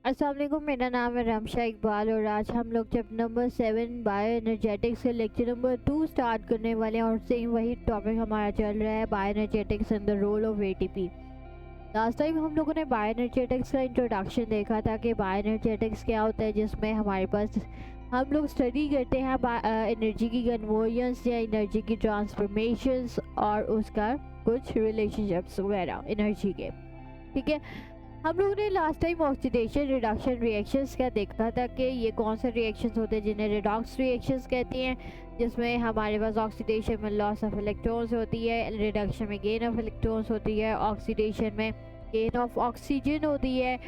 अस्सलाम वालेकुम, मेरा नाम है रामशा इकबाल और आज हम लोग चैप्टर नंबर 7 बायो एनर्जेटिक्स से लेक्चर नंबर 2 स्टार्ट करने वाले हैं और सेम वही टॉपिक हमारा चल रहा है bioenergetics and the role of ATP. Last time हम लोगों ने बायो एनर्जेटिक्स का इंट्रोडक्शन देखा था कि बायो एनर्जेटिक्स क्या होता है, जिसमें हमारे पास हम लोग स्टडी करते हैं एनर्जी की कन्वर्जन्स या एनर्जी की ट्रांसफॉर्मेशंस और उसका कुछ रिलेशनशिप्स वगैरह एनर्जी के। ठीक है, हम लोगों ने last time oxidation reduction reactions का देखा था कि ये कौन से रिएक्शंस होते हैं जिन्हें रिडॉक्स रिएक्शंस कहते हैं, जिसमें हमारे पास ऑक्सीडेशन में लॉस ऑफ इलेक्ट्रॉन्स होती है, रिडक्शन में गेन ऑफ इलेक्ट्रॉन्स होती है, ऑक्सीडेशन में गेन ऑफ ऑक्सीजन होती है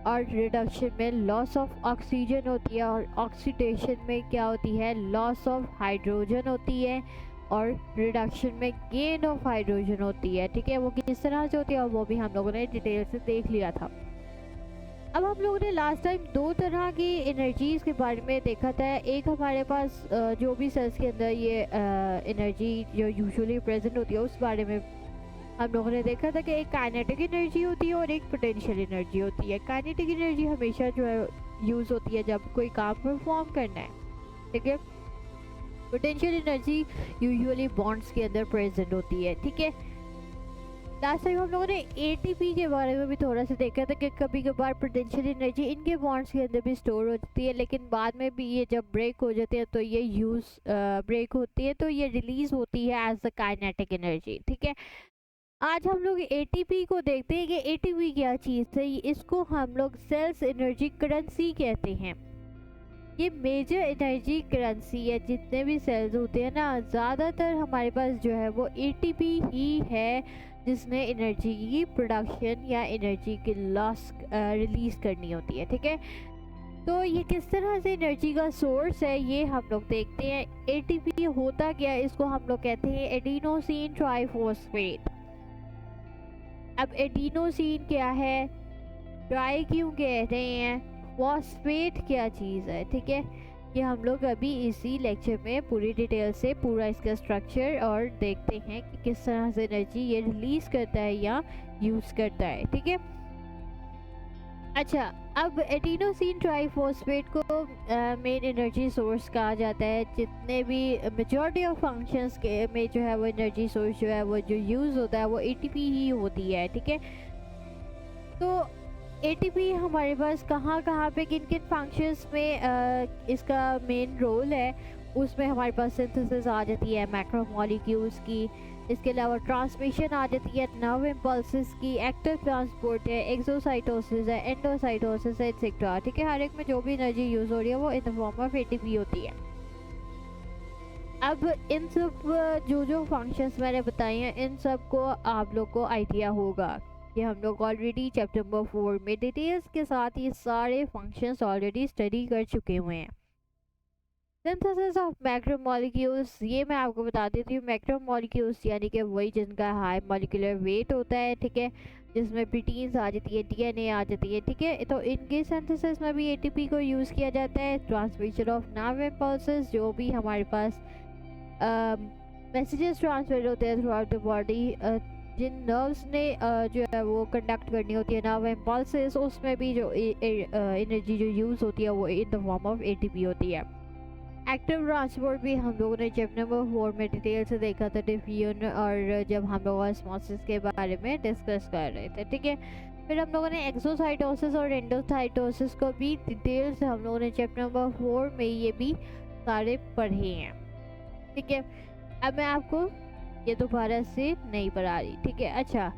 और रिडक्शन में लॉस ऑफ ऑक्सीजन होती है और ऑक्सीडेशन में क्या होती है, लॉस ऑफ हाइड्रोजन होती है और रिडक्शन में गेन ऑफ हाइड्रोजन होती है। ठीक है, वो किस तरह से होती है और वो भी हम लोगों ने डिटेल से देख लिया था। अब हम लोगों ने लास्ट टाइम दो तरह की एनर्जीज के बारे में देखा था। एक हमारे पास जो भी सेल्स के अंदर ये एनर्जी जो यूजुअली प्रेजेंट होती है उस बारे में हम लोगों ने देखा था कि एक काइनेटिक एनर्जी होती है और एक पोटेंशियल एनर्जी होती है। काइनेटिक एनर्जी हमेशा जो है यूज़ होती है जब कोई काम परफॉर्म करना है। ठीक है, पोटेंशियल एनर्जी यूजुअली बॉन्ड्स के अंदर प्रेजेंट होती है। ठीक है, लास्ट टाइम हम लोगों ने एटीपी के बारे में भी थोड़ा सा देखा था कि कभी कभार पोटेंशियल एनर्जी इनके बॉन्ड्स के अंदर भी स्टोर हो जाती है, लेकिन बाद में भी ये जब ब्रेक हो जाते हैं तो ये ब्रेक होती है तो ये रिलीज होती है एज अ काइनेटिक एनर्जी। ठीक है, आज हम लोग एटीपी को देखते हैं कि एटीपी क्या चीज़ है। इसको हम लोग सेल्स एनर्जी करेंसी कहते हैं। ये मेजर एनर्जी करेंसी है। जितने भी सेल्स होते हैं ना, ज़्यादातर हमारे पास जो है वो एटीपी ही है जिसने एनर्जी की प्रोडक्शन या एनर्जी की लॉस रिलीज़ करनी होती है। ठीक है, तो ये किस तरह से एनर्जी का सोर्स है ये हम लोग देखते हैं। एटीपी होता क्या है, इसको हम लोग कहते हैं एडिनोसिन ट्राइफॉस्फेट। अब एडिनोसिन क्या है, ट्राई क्यों कह रहे हैं, फॉस्फेट क्या चीज़ है। ठीक है, ये हम लोग अभी इसी लेक्चर में पूरी डिटेल से पूरा इसका स्ट्रक्चर और देखते हैं कि किस तरह से एनर्जी ये रिलीज करता है या यूज़ करता है। ठीक है, अच्छा, अब एडिनोसिन ट्राइफॉस्फेट को मेन एनर्जी सोर्स कहा जाता है। जितने भी मेजॉरिटी ऑफ फंक्शंस के में जो है वो एनर्जी सोर्स जो है वो जो यूज़ होता है वो एटीपी ही होती है। ठीक है, तो एटीपी हमारे पास कहाँ कहाँ पे किन किन फंक्शंस में इसका मेन रोल है, उसमें हमारे पास सिंथेसिस आ जाती है मैक्रोमोलिक्यूल्स की। इसके अलावा ट्रांसमिशन आ जाती है नर्व इम्पल्सेस की, एक्टिव ट्रांसपोर्ट है, एक्सोसाइटोसिस है, एंडोसाइटोसिस है, एक्सेट्रा। ठीक है, हर एक में जो भी एनर्जी यूज़ हो रही है वो in the form of ATP होती है। अब इन सब जो फंक्शंस मैंने बताए हैं इन सब को आप लोग को आइडिया होगा कि हम लोग ऑलरेडी चैप्टर नंबर 4 में डिटेल्स के साथ ये सारे फंक्शंस ऑलरेडी स्टडी कर चुके हुए हैं। सिंथेसिस ऑफ मैक्रोमोलिक्यूल्स, ये मैं आपको बता देती हूँ। मैक्रोमोलिक्यूल्स यानी कि वही जिनका हाई मॉलिक्यूलर वेट होता है। ठीक है, जिसमें प्रोटीन्स आ जाती है, डीएनए आ जाती है। ठीक है, तो इनके सिंथेसिस में भी एटीपी को यूज़ किया जाता है। ट्रांसमिशन ऑफ नर्व इम्पल्सेस, जो भी हमारे पास मैसेजेस ट्रांसफर होते हैं थ्रू आउट द बॉडी, जिन नर्व्स ने जो है वो कंडक्ट करनी होती है नर्व इम्पल्सेस, उसमें भी जो एनर्जी जो यूज़ होती है वो in the form of ATP होती है। एक्टिव ट्रांसपोर्ट भी हम लोगों ने चैप्टर नंबर 4 में डिटेल से देखा था, डिफ्यूजन और जब हम लोग ऑस्मोसिस के बारे में डिस्कस कर रहे थे। ठीक है, फिर हम लोगों ने एक्सोसाइटोसिस और एंडोसाइटोसिस को भी डिटेल से हम लोगों ने चैप्टर नंबर 4 में ये भी सारे पढ़े हैं। ठीक है, अब मैं आपको ये दोबारा से नहीं पढ़ा रही। ठीक है, अच्छा,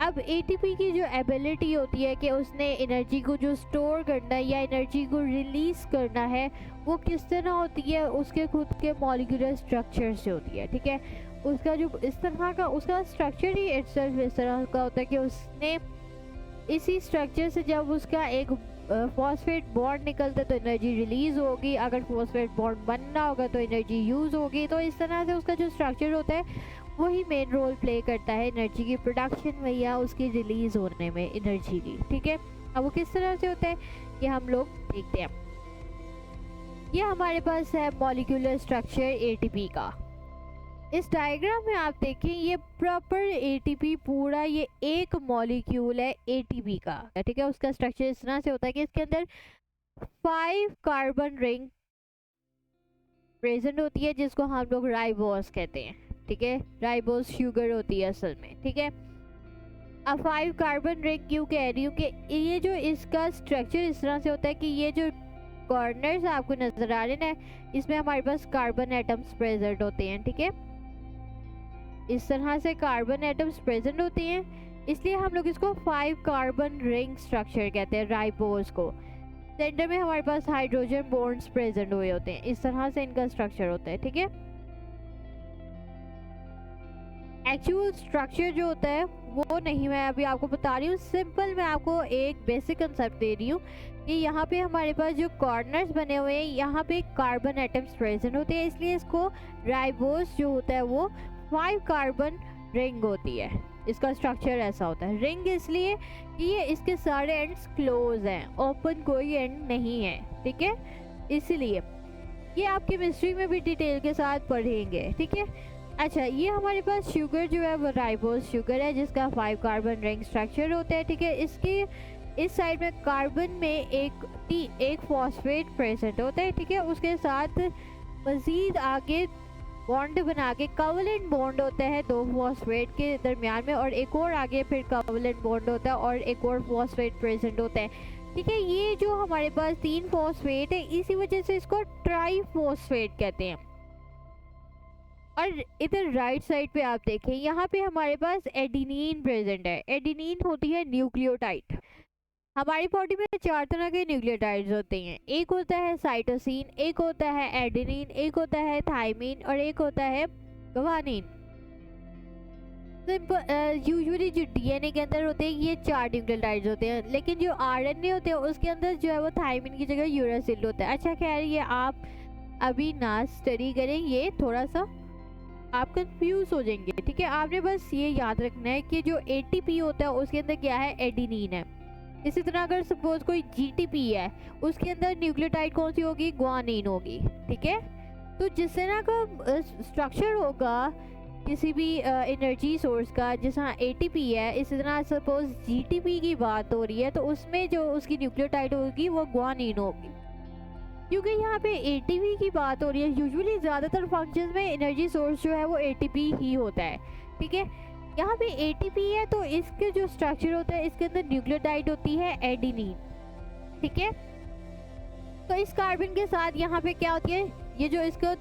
अब एटीपी की जो एबिलिटी होती है कि उसने एनर्जी को जो स्टोर करना है या एनर्जी को रिलीज करना है वो किस तरह होती है, उसके खुद के मॉलिक्यूलर स्ट्रक्चर से होती है। ठीक है, उसका जो इस तरह का उसका स्ट्रक्चर ही इटसेल्फ इस तरह का होता है कि उसने इसी स्ट्रक्चर से जब उसका एक फॉस्फेट बॉन्ड निकलता है तो एनर्जी रिलीज होगी, अगर फॉस्फेट बॉन्ड बनना होगा तो एनर्जी यूज़ होगी। तो इस तरह से उसका जो स्ट्रक्चर होता है वही मेन रोल प्ले करता है एनर्जी की प्रोडक्शन में या उसकी रिलीज होने में एनर्जी की। ठीक है, अब वो किस तरह से होता है ये हम लोग देखते हैं। ये हमारे पास है मॉलिक्यूलर स्ट्रक्चर एटीपी का। इस डायग्राम में आप देखें ये प्रॉपर एटीपी पूरा ये एक मॉलिक्यूल है एटीपी का, ठीक है। उसका स्ट्रक्चर इस तरह से होता है कि इसके अंदर 5 कार्बन रिंग प्रेजेंट होती है जिसको हम लोग राइबोस कहते हैं, ठीक है। राइबोस शुगर होती है असल में, ठीक है। अब 5 कार्बन रिंग क्यों कह रही हूँ कि ये जो इसका स्ट्रक्चर इस तरह से होता है कि ये जो कॉर्नर्स आपको नजर आ रहे हैं इसमें हमारे पास कार्बन एटम्स प्रेजेंट होते हैं, ठीक है। इस तरह से कार्बन एटम्स प्रेजेंट होते हैं, इसलिए हम लोग इसको 5 कार्बन रिंग स्ट्रक्चर कहते हैं राइबोस को। सेंटर में हमारे पास हाइड्रोजन बॉन्ड्स प्रेजेंट हुए होते हैं, इस तरह से इनका स्ट्रक्चर होता है, ठीक है। एक्चुअल स्ट्रक्चर जो होता है वो नहीं मैं अभी आपको बता रही हूँ, सिंपल मैं आपको एक बेसिक कंसेप्ट दे रही हूँ कि यहाँ पे हमारे पास जो कॉर्नर्स बने हुए हैं यहाँ पे कार्बन एटम्स प्रेजेंट होते हैं, इसलिए इसको राइबोस जो होता है वो 5 कार्बन रिंग होती है। इसका स्ट्रक्चर ऐसा होता है। रिंग इसलिए कि ये इसके सारे एंड्स क्लोज हैं, ओपन कोई एंड नहीं है, ठीक है। इसलिए ये आप केमिस्ट्री में भी डिटेल के साथ पढ़ेंगे, ठीक है। अच्छा, ये हमारे पास शुगर जो है वो राइबोस शुगर है जिसका 5 कार्बन रिंग स्ट्रक्चर होता है, ठीक है। इसकी इस साइड में कार्बन में एक फॉस्फेट प्रेजेंट होता है, ठीक है। उसके साथ मजीद आगे बॉन्ड बना के कवलेंट बॉन्ड होता है 2 फॉस्फेट के दरमियान में, और एक और आगे फिर कवलेंट बॉन्ड होता है और एक और फॉस्फेट प्रेजेंट होता है, ठीक है। ये जो हमारे पास 3 फॉस्फेट है इसी वजह से इसको ट्राइफॉस्फेट कहते हैं। और इधर राइट साइड पे आप देखें यहाँ पे हमारे पास एडिनिन प्रेजेंट है। एडिनिन होती है न्यूक्लियोटाइड। हमारी बॉडी में 4 तरह के न्यूक्लियोटाइड्स होते हैं, एक होता है साइटोसिन, एक होता है एडेनिन, एक होता है थायमिन और एक होता है ग्वानिन। यूजुअली जो डीएनए के अंदर होते हैं ये 4 न्यूक्लियोटाइड्स होते हैं, लेकिन जो आरएनए होते हैं उसके अंदर जो है वो थायमिन की जगह यूरासिल होता है। अच्छा खैर ये आप अभी ना स्टडी करें, ये थोड़ा सा आप कंफ्यूज हो जाएंगे, ठीक है। आपने बस ये याद रखना है कि जो एटीपी होता है उसके अंदर क्या है, एडिनिन है। इसी तरह अगर सपोज कोई जीटीपी है उसके अंदर न्यूक्लियोटाइड कौन सी होगी, ग्वानिन होगी, ठीक है। तो जिस तरह का स्ट्रक्चर होगा किसी भी एनर्जी सोर्स का, जिस तरह एटीपी है, इसी तरह सपोज जीटीपी की बात हो रही है तो उसमें जो उसकी न्यूक्लियोटाइड होगी वो ग्वानिन होगी। क्योंकि यहाँ पे एटीपी की बात हो रही है, यूजुअली ज़्यादातर फंक्शंस में एनर्जी सोर्स जो है वो एटीपी ही होता है, ठीक है। यहाँ पे एटीपी है तो इसके जो स्ट्रक्चर होता है इसके अंदर न्यूक्लियोटाइड होती है एडिनिन, ठीक है। तो इस कार्बन के साथ यहाँ पे क्या होती है, ये जो इसका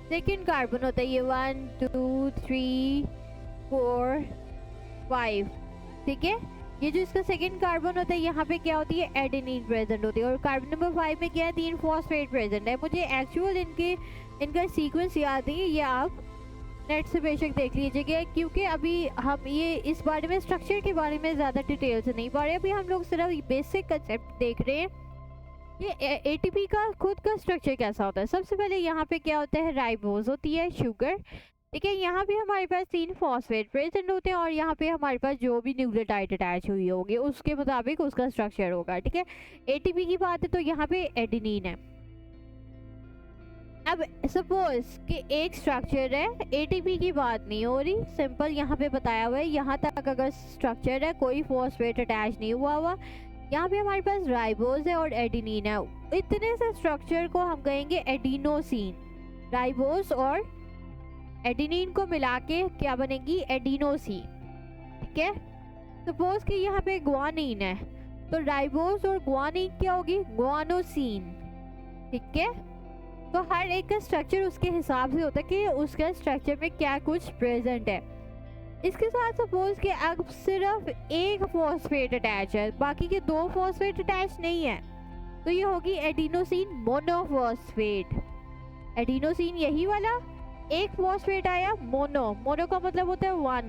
सेकंड कार्बन होता है ये 1 2 3 4 5, ठीक है। ये जो इसका सेकंड कार्बन होता है यहाँ पे क्या होती है, एडेनिन प्रेजेंट होती है। और कार्बन नंबर 5 में क्या है, 3 फॉस्फेट प्रेजेंट है। मुझे एक्चुअल इनका सीक्वेंस याद नहीं है, ये आप नेट से बेशक देख लीजिएगा, क्योंकि अभी हम ये इस बारे में स्ट्रक्चर के बारे में ज़्यादा डिटेल से नहीं पढ़ रहे। अभी हम लोग सिर्फ बेसिक कंसेप्ट देख रहे हैं, ये एटीपी का खुद का स्ट्रक्चर कैसा होता है। सबसे पहले यहाँ पे क्या होता है, राइबोस होती है शुगर, ठीक है। यहाँ पे हमारे पास 3 फॉस्फेट प्रेजेंट होते हैं और यहाँ पे हमारे पास जो भी न्यूक्लियोटाइड अटैच हुई होगी उसके मुताबिक उसका स्ट्रक्चर होगा, ठीक है। एटीपी की बात है तो यहाँ पे एडेनिन है। अब सपोज कि एक स्ट्रक्चर है, एटीपी की बात नहीं हो रही, सिंपल यहाँ पे बताया हुआ है, यहाँ तक अगर स्ट्रक्चर है कोई फॉस्फेट अटैच नहीं हुआ हुआ, यहाँ पे हमारे पास राइबोस है और एडेनिन है, इतने से स्ट्रक्चर को हम कहेंगे एडिनोसिन। राइबोस और एडेनिन को मिला के क्या बनेगी, एडिनोसिन, ठीक है। सपोज कि यहाँ पे ग्वानिन है तो राइबोस और ग्वानिन क्या होगी, ग्वानोसिन, ठीक है। तो हर एक का स्ट्रक्चर उसके हिसाब से होता है कि उसके स्ट्रक्चर में क्या कुछ प्रेजेंट है। इसके साथ सपोज कि अब सिर्फ एक फॉस्फेट अटैच है, बाकी के 2 फॉस्फेट अटैच नहीं है, तो ये होगी एडिनोसिन मोनोफॉस्फेट। एडिनोसिन यही वाला, एक फॉस्फेट आया मोनो का मतलब होता है 1,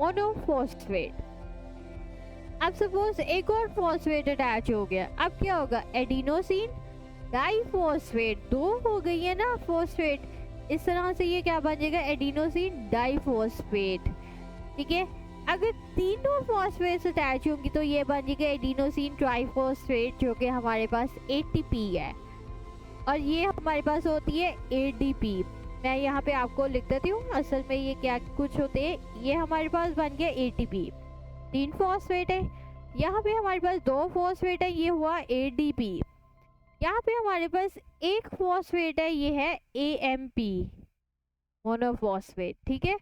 मोनोफॉस्फेट। अब सपोज एक और फॉस्फेट अटैच हो गया, अब क्या होगा, एडिनोसिन डाइफॉस्फेट, 2 हो गई है ना फॉस्फेट, इस तरह से ये क्या बन जाएगा, एडिनोसिन डाइफॉस्फेट, ठीक है। अगर तीनों फॉस्फेट्स अटैच होंगी तो ये बन जाएगा एडिनोसिन ट्राइफॉस्फेट, जो कि हमारे पास एटीपी है, और ये हमारे पास होती है एडीपी। मैं यहाँ पे आपको लिख देती हूँ असल में ये क्या कुछ होते हैं। ये हमारे पास बन गया ATP, 3 फॉस्फेट है। यहाँ पे हमारे पास 2 फॉस्फेट है, ये हुआ ADP। यहाँ पे हमारे पास 1 फॉस्फेट है, ये है AMP, मोनोफॉस्फेट। ठीक है,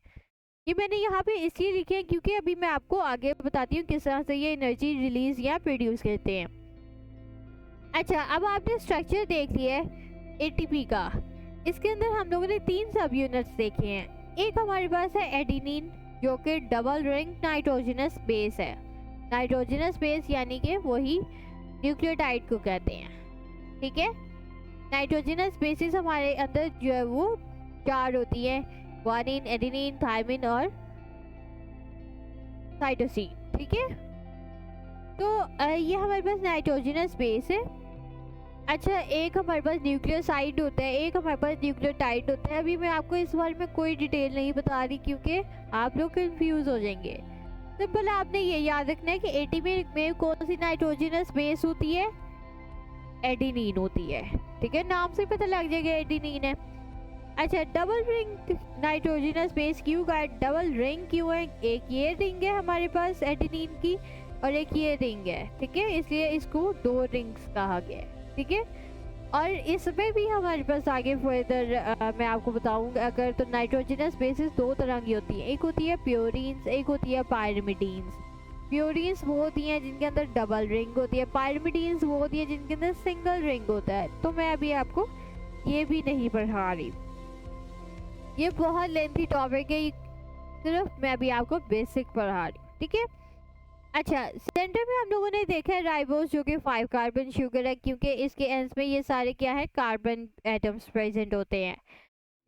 ये मैंने यहाँ पे इसलिए लिखे हैं क्योंकि अभी मैं आपको आगे बताती हूँ किस तरह से ये एनर्जी रिलीज या प्रोड्यूस करते हैं। अच्छा, अब आपने स्ट्रक्चर देख लिया है ATP का। इसके अंदर हम लोगों ने 3 सब यूनिट्स देखे हैं। एक हमारे पास है एडिनिन, जो कि डबल रिंग नाइट्रोजनस बेस है। नाइट्रोजनस बेस यानी कि वही न्यूक्लियोटाइड को कहते हैं। ठीक है, नाइट्रोजनस बेसिस हमारे अंदर जो है वो 4 होती है, ग्वानिन, एडिनिन, थायमिन और साइटोसिन। ठीक है, तो ये हमारे पास नाइट्रोजनस बेस है। अच्छा, एक हमारे पास न्यूक्लियोसाइड होता है, एक हमारे पास न्यूक्लियोटाइड होता है। अभी मैं आपको इस बारे में कोई डिटेल नहीं बता रही क्योंकि आप लोग कंफ्यूज हो जाएंगे। सिंपल आपने ये याद रखना है कि ATP में कौन सी नाइट्रोजनस बेस होती है, एडिनिन होती है। ठीक है, नाम से पता लग जाएगा एडिनिन है। अच्छा, डबल रिंग नाइट्रोजनस बेस क्यों का, डबल रिंग क्यों है? एक ये रिंग है हमारे पास एडिनिन की और एक ये रिंग है। ठीक है, इसलिए इसको 2 रिंग्स कहा गया है। ठीक है, और इसमें भी हमारे पास आगे फर्दर मैं आपको बताऊंगा अगर, तो नाइट्रोजनस बेसिस 2 तरह की होती है। एक होती है प्योरीन्स, एक होती है पायरिमिडीन्स। प्योरीन्स वो होती हैं जिनके अंदर डबल रिंग होती है, पायरिमिडीन्स वो होती है जिनके अंदर सिंगल रिंग होता है। तो मैं अभी आपको ये भी नहीं पढ़ा रही, ये बहुत लेंथी टॉपिक है, सिर्फ मैं अभी आपको बेसिक पढ़ा रही हूँ। ठीक है, अच्छा, सेंटर में हम लोगों ने देखा है राइबोस, जो कि 5 कार्बन शुगर है क्योंकि इसके एंड्स में ये सारे क्या है, कार्बन एटम्स प्रेजेंट होते हैं।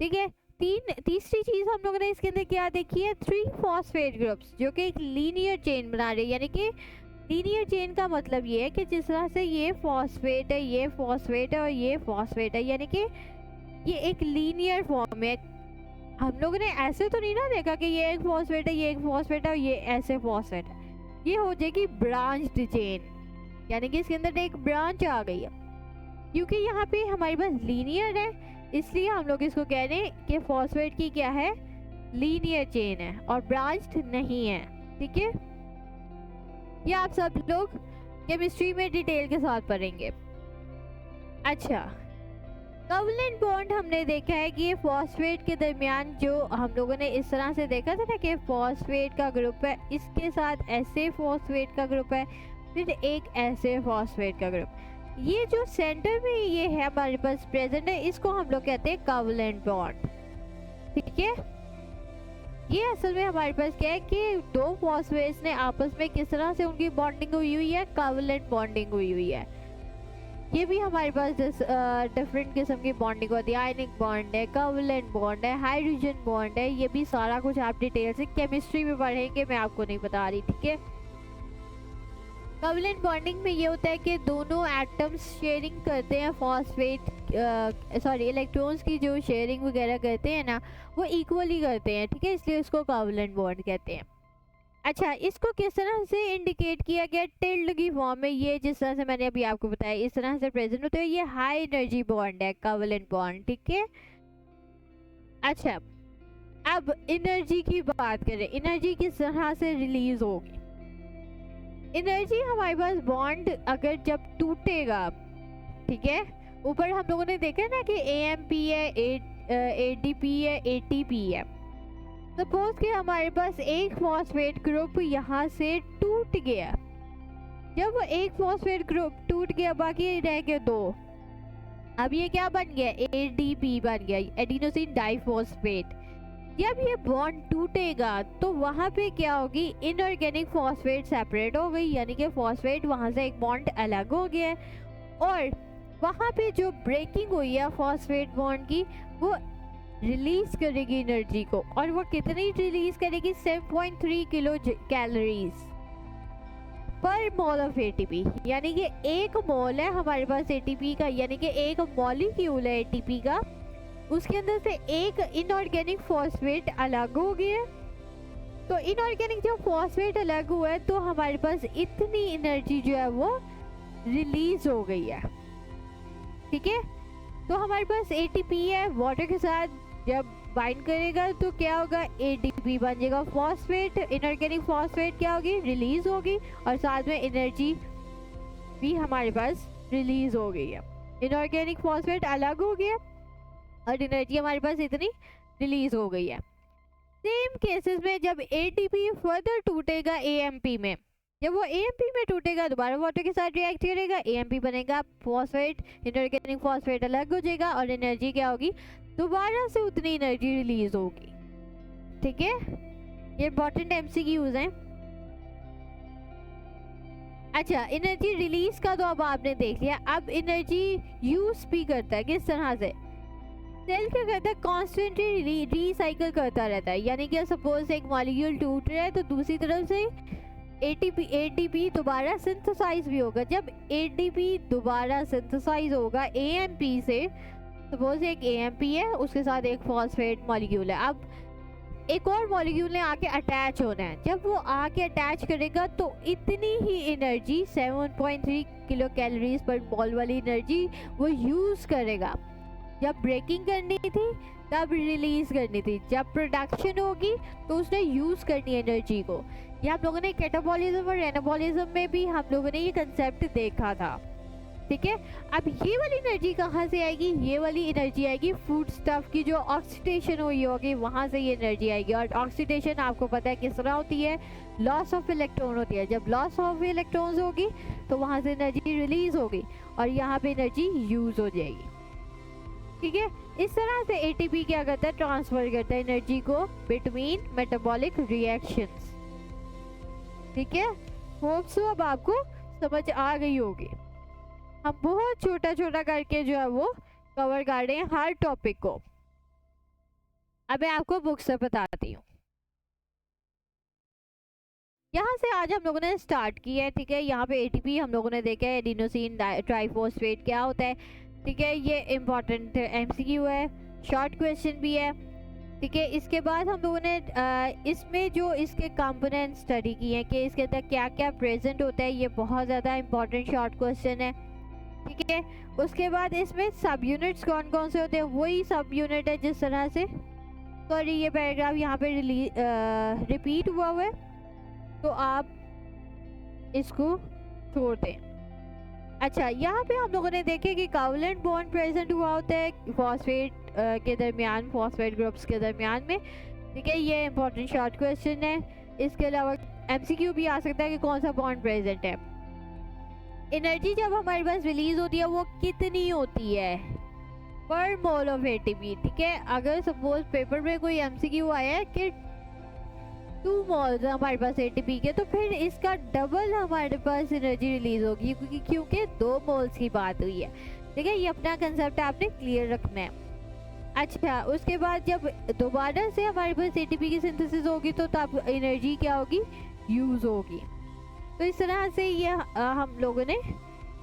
ठीक है, तीसरी चीज हम लोगों ने इसके अंदर क्या देखी है, 3 फॉस्फेट ग्रुप्स जो कि एक लीनियर चेन बना रहे हैं। यानी कि लीनियर चेन का मतलब ये है कि जिस तरह से ये फॉस्फेट है, ये फॉस्फेट है और ये फॉस्फेट है, यानी कि ये एक लीनियर फॉर्म है। हम लोगों ने ऐसे तो नहीं ना देखा कि ये एक फॉस्फेट है, ये एक फॉस्फेट है और ये ऐसे फॉस्फेट है। ये हो जाएगी ब्रांच्ड चेन, यानी कि इसके अंदर एक ब्रांच आ गई है। क्योंकि यहाँ पे हमारे पास लीनियर है, इसलिए हम लोग इसको कह रहे हैं कि फॉस्फेट की क्या है, लीनियर चेन है और ब्रांच्ड नहीं है। ठीक है, ये आप सब लोग केमिस्ट्री में डिटेल के साथ पढ़ेंगे। अच्छा, कोवलेंट बॉन्ड हमने देखा है कि ये फॉस्फेट के दरमियान, जो हम लोगों ने इस तरह से देखा था ना कि फॉस्फेट का ग्रुप है, इसके साथ ऐसे फॉस्फेट का ग्रुप है, फिर एक ऐसे फॉस्फेट का ग्रुप। ये जो सेंटर में ये है हमारे पास प्रेजेंट है, इसको हम लोग कहते हैं कोवलेंट बॉन्ड। ठीक है, ये असल में हमारे पास क्या है कि 2 फॉस्फेट्स ने आपस में किस तरह से उनकी बॉन्डिंग हुई हुई है, कोवलेंट बॉन्डिंग हुई हुई है। ये भी हमारे पास डिफरेंट किस्म की बॉन्डिंग होती है, आयनिक बॉन्ड है, कोवलेंट बॉन्ड है, हाइड्रोजन बॉन्ड है। ये भी सारा कुछ आप डिटेल से केमिस्ट्री में पढ़ेंगे, मैं आपको नहीं बता रही। ठीक है, कोवलेंट बॉन्डिंग में ये होता है कि दोनों एटम्स शेयरिंग करते हैं फॉस्फेट इलेक्ट्रॉन्स की जो शेयरिंग वगैरह करते हैं ना, वो इक्वली करते हैं। ठीक है, इसलिए इसको कोवलेंट बॉन्ड कहते हैं। अच्छा, इसको किस तरह से इंडिकेट किया गया, टिल्ड की फॉर्म में। ये जिस तरह से मैंने अभी आपको बताया इस तरह से प्रेजेंट होते हैं। ये हाई एनर्जी बॉन्ड है, कोवलेंट बॉन्ड। ठीक है, अच्छा, अब एनर्जी की बात करें, एनर्जी किस तरह से रिलीज होगी। एनर्जी हमारे पास बॉन्ड अगर जब टूटेगा, ठीक है, ऊपर हम लोगों ने देखा ना कि AMP है, ADP है, ATP है। सपोज कि हमारे पास एक फॉस्फेट ग्रुप यहाँ से टूट गया। जब वो एक फॉस्फेट ग्रुप टूट गया, बाकी रह गए 2। अब ये क्या बन गया, ADP बन गया, एडिनोसिन डाइफॉस्फेट। जब ये बॉन्ड टूटेगा तो वहाँ पे क्या होगी, इनऑर्गेनिक फॉस्फेट सेपरेट हो गई, यानी कि फॉस्फेट वहाँ से एक बॉन्ड अलग हो गया और वहाँ पे जो ब्रेकिंग हुई है फॉस्फेट बॉन्ड की, वो रिलीज करेगी एनर्जी को। और वो कितनी रिलीज करेगी, 7.3 किलो कैलोरीज पर मोल ऑफ ATP। यानी कि 1 मोल है हमारे पास ATP का, यानी कि 1 मॉलिक्यूल है ATP का, उसके अंदर से एक इनऑर्गेनिक फॉस्फेट अलग हो गया। तो इनऑर्गेनिक जब फॉस्फेट अलग हुआ है तो हमारे पास इतनी एनर्जी जो है वो रिलीज हो गई है। ठीक है, तो हमारे पास ATP है, वाटर के साथ जब बाइंड करेगा तो क्या होगा, एटीपी बन जाएगा फॉस्फेट, इनऑर्गेनिक फॉस्फेट क्या होगी, रिलीज होगी, और साथ में एनर्जी भी हमारे पास रिलीज हो गई है। इनऑर्गेनिक फॉस्फेट अलग हो गया और एनर्जी हमारे पास इतनी रिलीज हो गई है। सेम केसेस में जब एटीपी फर्दर टूटेगा एएमपी में, जब वो एएमपी में टूटेगा दोबारा वाटर के साथ रिएक्ट करेगा, एएमपी बनेगा, फॉस्फेट इनऑर्गेनिक फॉस्फेट अलग हो जाएगा और एनर्जी क्या होगी, दोबारा से उतनी एनर्जी रिलीज होगी। ठीक है, ये इंपॉर्टेंट एमसीक्यूज हैं। अच्छा, एनर्जी रिलीज का तो अब आपने देख लिया। अब एनर्जी यूज भी करता है किस तरह से, सेल क्या करता है, कॉन्स्टेंटली रिसाइकिल करता रहता है। यानी कि सपोज एक मॉलिक्यूल टूट रहा है तो दूसरी तरफ से एटीपी दोबारा सिंथेसाइज भी होगा। जब एटीपी दोबारा सिंथेसाइज होगा एएमपी से, सपोज एक एएमपी है उसके साथ एक फॉस्फेट मॉलिक्यूल है, अब एक और मॉलिक्यूल ने आके अटैच होना है। जब वो आके अटैच करेगा तो इतनी ही एनर्जी 7.3 किलो कैलोरीज पर मोल वाली एनर्जी वो यूज करेगा। जब ब्रेकिंग करनी थी तब रिलीज करनी थी, जब प्रोडक्शन होगी तो उसने यूज करनी है एनर्जी को। ये हम लोगों ने कैटाबॉलिज्म और एनाबॉलिज्म में भी हम लोगों ने ये कंसेप्ट देखा था। ठीक है, अब ये वाली एनर्जी कहाँ से आएगी, ये वाली एनर्जी आएगी फूड स्टफ की जो ऑक्सीडेशन हुई होगी वहाँ से ये एनर्जी आएगी। और ऑक्सीडेशन आपको पता है किस तरह होती है, लॉस ऑफ इलेक्ट्रॉन होती है। जब लॉस ऑफ इलेक्ट्रॉन्स होगी तो वहाँ से एनर्जी रिलीज होगी और यहाँ पे एनर्जी यूज हो जाएगी। ठीक है, इस तरह से एटीपी क्या करता है, ट्रांसफर करता है एनर्जी को बिटवीन मेटाबॉलिक रिएक्शंस। ठीक है, होप सो अब आपको समझ आ गई होगी। हम बहुत छोटा छोटा करके जो है वो कवर कर रहे हैं हर टॉपिक को। अब मैं आपको बुक से बताती हूँ। यहाँ से आज हम लोगों ने स्टार्ट किया है। ठीक है, यहाँ पे एटीपी हम लोगों ने देखा है, एडिनोसिन ट्राइफॉस्फेट क्या होता है। ठीक है, ये इम्पॉर्टेंट एमसीक्यू है, शॉर्ट क्वेश्चन भी है। ठीक है, इसके बाद हम लोगों ने इसमें जो इसके कंपोनेंट स्टडी किए हैं कि इसके अंदर क्या क्या प्रेजेंट होता है, ये बहुत ज़्यादा इम्पॉर्टेंट शॉर्ट क्वेश्चन है। ठीक है, उसके बाद इसमें सब यूनिट्स कौन कौन से होते हैं, वही सब यूनिट है जिस तरह से, सॉरी ये पैराग्राफ यहाँ पे रिपीट हुआ है तो आप इसको छोड़ दें। अच्छा, यहाँ पे हम लोगों ने देखे कि कोवलेंट बॉन्ड प्रेजेंट हुआ होता है फॉस्फेट के दरमियान, फॉस्फेट ग्रुप्स के दरमियान में। ठीक है, ये इंपॉर्टेंट शॉर्ट क्वेश्चन है। इसके अलावा एमसीक्यू भी आ सकता है कि कौन सा बॉन्ड प्रेजेंट है। एनर्जी जब हमारे पास रिलीज होती है वो कितनी होती है, पर मोल ऑफ एटीपी। ठीक है, अगर सपोज पेपर में कोई एमसीक्यू आया है कि 2 मोल्स हमारे पास एटीपी के, तो फिर इसका डबल हमारे पास एनर्जी रिलीज होगी क्योंकि 2 मोल्स की बात हुई है। ठीक है, ये अपना कंसेप्ट आपने क्लियर रखना है। अच्छा, उसके बाद जब दोबारा से हमारे पास एटीपी की सिंथेसिस होगी तो तब एनर्जी क्या होगी, यूज होगी। तो इस तरह से ये हम लोगों ने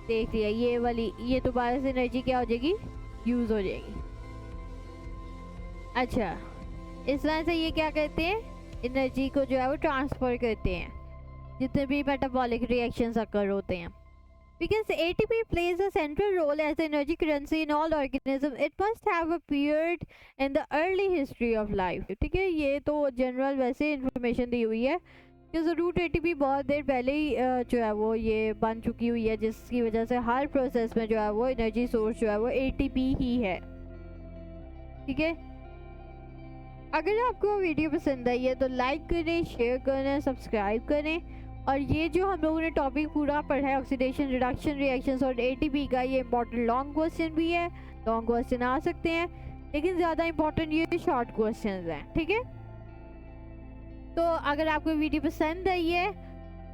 देख लिया, ये वाली ये दोबारा से एनर्जी क्या हो जाएगी, यूज हो जाएगी। अच्छा, इस तरह से ये क्या कहते हैं, एनर्जी को जो है वो ट्रांसफर करते हैं जितने भी मेटाबॉलिक रिएक्शंस अकर होते हैं। Because ATP plays a central role as energy currency in all organisms, it must have appeared in the early history of life. ठीक है, ये तो जनरल वैसे इंफॉर्मेशन दी हुई है कि ज़रूर ATP बहुत देर पहले ही जो है वो ये बन चुकी हुई है, जिसकी वजह से हर प्रोसेस में जो है वो एनर्जी सोर्स जो है वो ATP ही है। ठीक है, अगर आपको वीडियो पसंद आई है तो लाइक करें, शेयर करें, सब्सक्राइब करें। और ये जो हम लोगों ने टॉपिक पूरा पढ़ा है ऑक्सीडेशन, रिडक्शन, रिएक्शंस और एटीपी का, ये इंपॉर्टेंट लॉन्ग क्वेश्चन भी है, लॉन्ग क्वेश्चन आ सकते हैं, लेकिन ज़्यादा इंपॉर्टेंट ये शॉर्ट क्वेश्चंस हैं। ठीक है, तो अगर आपको वीडियो पसंद आई है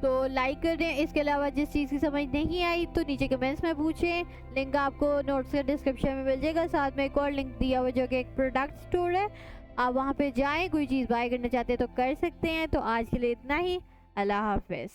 तो लाइक कर दें। इसके अलावा जिस चीज़ की समझ नहीं आई तो नीचे कमेंट्स में पूछें, लिंक आपको नोट्स के डिस्क्रिप्शन में मिल जाएगा। साथ में एक और लिंक दिया हुआ जो कि एक प्रोडक्ट स्टोर है, आप वहाँ पे जाएँ, कोई चीज़ बाय करना चाहते हैं तो कर सकते हैं। तो आज के लिए इतना ही, अल्लाह हाफिज़।